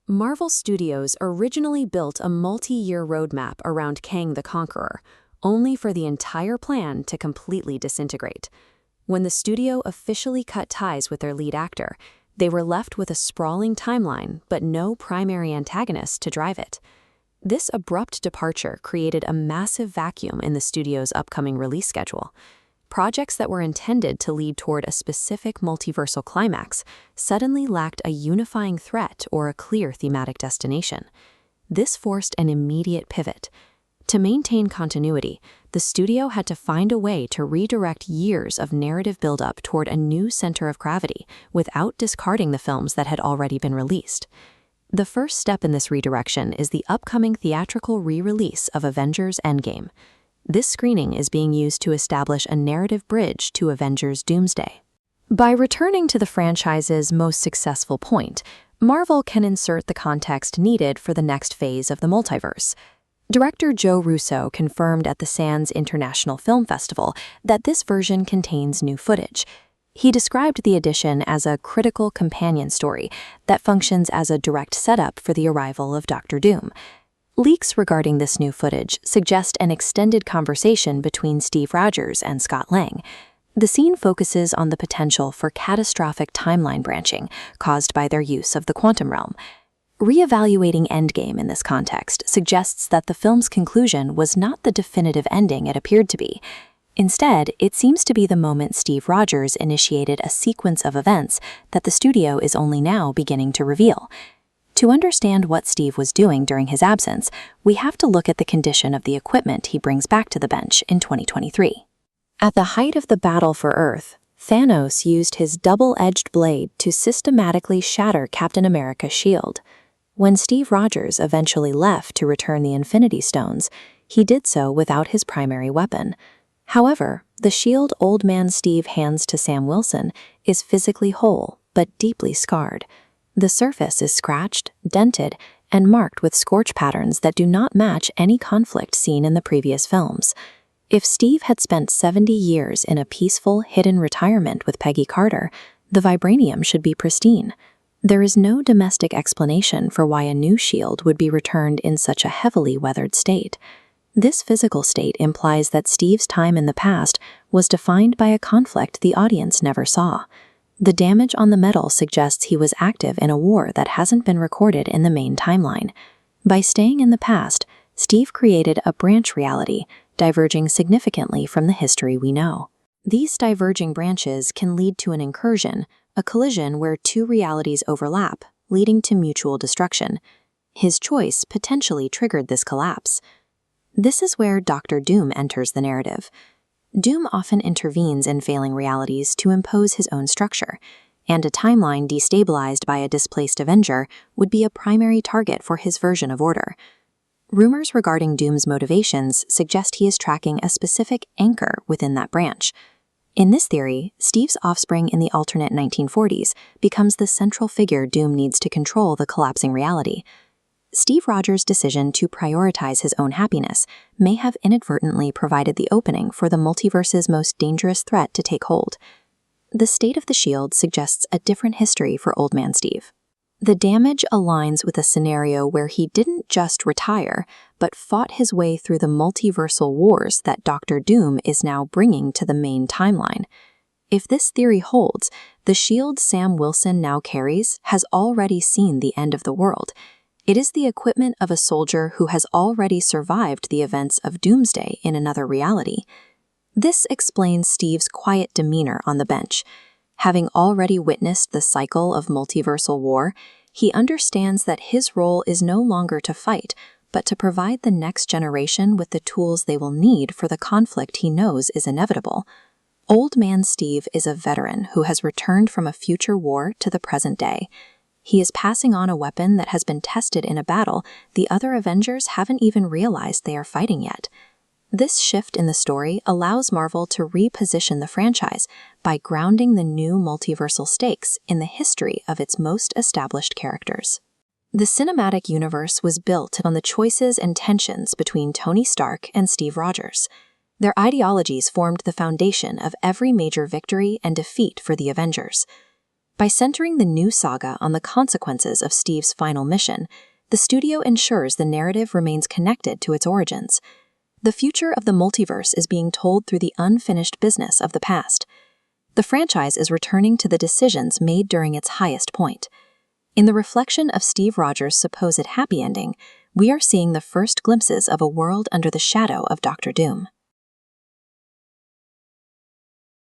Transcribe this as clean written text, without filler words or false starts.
Marvel Studios originally built a multi-year roadmap around Kang the Conqueror, only for the entire plan to completely disintegrate. When the studio officially cut ties with their lead actor, they were left with a sprawling timeline but no primary antagonist to drive it. This abrupt departure created a massive vacuum in the studio's upcoming release schedule. Projects that were intended to lead toward a specific multiversal climax suddenly lacked a unifying threat or a clear thematic destination. This forced an immediate pivot. To maintain continuity, the studio had to find a way to redirect years of narrative buildup toward a new center of gravity without discarding the films that had already been released. The first step in this redirection is the upcoming theatrical re-release of Avengers Endgame. This screening is being used to establish a narrative bridge to Avengers Doomsday. By returning to the franchise's most successful point, Marvel can insert the context needed for the next phase of the multiverse. Director Joe Russo confirmed at the Cannes International Film Festival that this version contains new footage. He described the addition as a critical companion story that functions as a direct setup for the arrival of Dr. Doom. Leaks regarding this new footage suggest an extended conversation between Steve Rogers and Scott Lang. The scene focuses on the potential for catastrophic timeline branching caused by their use of the quantum realm. Reevaluating Endgame in this context suggests that the film's conclusion was not the definitive ending it appeared to be. Instead, it seems to be the moment Steve Rogers initiated a sequence of events that the studio is only now beginning to reveal. To understand what Steve was doing during his absence, we have to look at the condition of the equipment he brings back to the bench in 2023. At the height of the battle for Earth, Thanos used his double-edged blade to systematically shatter Captain America's shield. When Steve Rogers eventually left to return the Infinity Stones, he did so without his primary weapon. However, the shield Old Man Steve hands to Sam Wilson is physically whole but deeply scarred. The surface is scratched, dented, and marked with scorch patterns that do not match any conflict seen in the previous films. If Steve had spent 70 years in a peaceful, hidden retirement with Peggy Carter, the vibranium should be pristine. There is no domestic explanation for why a new shield would be returned in such a heavily weathered state. This physical state implies that Steve's time in the past was defined by a conflict the audience never saw. The damage on the metal suggests he was active in a war that hasn't been recorded in the main timeline. By staying in the past, Steve created a branch reality, diverging significantly from the history we know. These diverging branches can lead to an incursion, a collision where two realities overlap, leading to mutual destruction. His choice potentially triggered this collapse. This is where Dr. Doom enters the narrative. Doom often intervenes in failing realities to impose his own structure, and a timeline destabilized by a displaced Avenger would be a primary target for his version of order. Rumors regarding Doom's motivations suggest he is tracking a specific anchor within that branch. In this theory, Steve's offspring in the alternate 1940s becomes the central figure Doom needs to control the collapsing reality. Steve Rogers' decision to prioritize his own happiness may have inadvertently provided the opening for the multiverse's most dangerous threat to take hold. The state of the shield suggests a different history for Old Man Steve. The damage aligns with a scenario where he didn't just retire, but fought his way through the multiversal wars that Dr. Doom is now bringing to the main timeline. If this theory holds, the shield Sam Wilson now carries has already seen the end of the world. It is the equipment of a soldier who has already survived the events of Doomsday in another reality. This explains Steve's quiet demeanor on the bench. Having already witnessed the cycle of multiversal war, he understands that his role is no longer to fight, but to provide the next generation with the tools they will need for the conflict he knows is inevitable. Old Man Steve is a veteran who has returned from a future war to the present day. He is passing on a weapon that has been tested in a battle the other Avengers haven't even realized they are fighting yet. This shift in the story allows Marvel to reposition the franchise by grounding the new multiversal stakes in the history of its most established characters. The cinematic universe was built on the choices and tensions between Tony Stark and Steve Rogers. Their ideologies formed the foundation of every major victory and defeat for the Avengers. By centering the new saga on the consequences of Steve's final mission, the studio ensures the narrative remains connected to its origins. The future of the multiverse is being told through the unfinished business of the past. The franchise is returning to the decisions made during its highest point. In the reflection of Steve Rogers' supposed happy ending, we are seeing the first glimpses of a world under the shadow of Dr. Doom.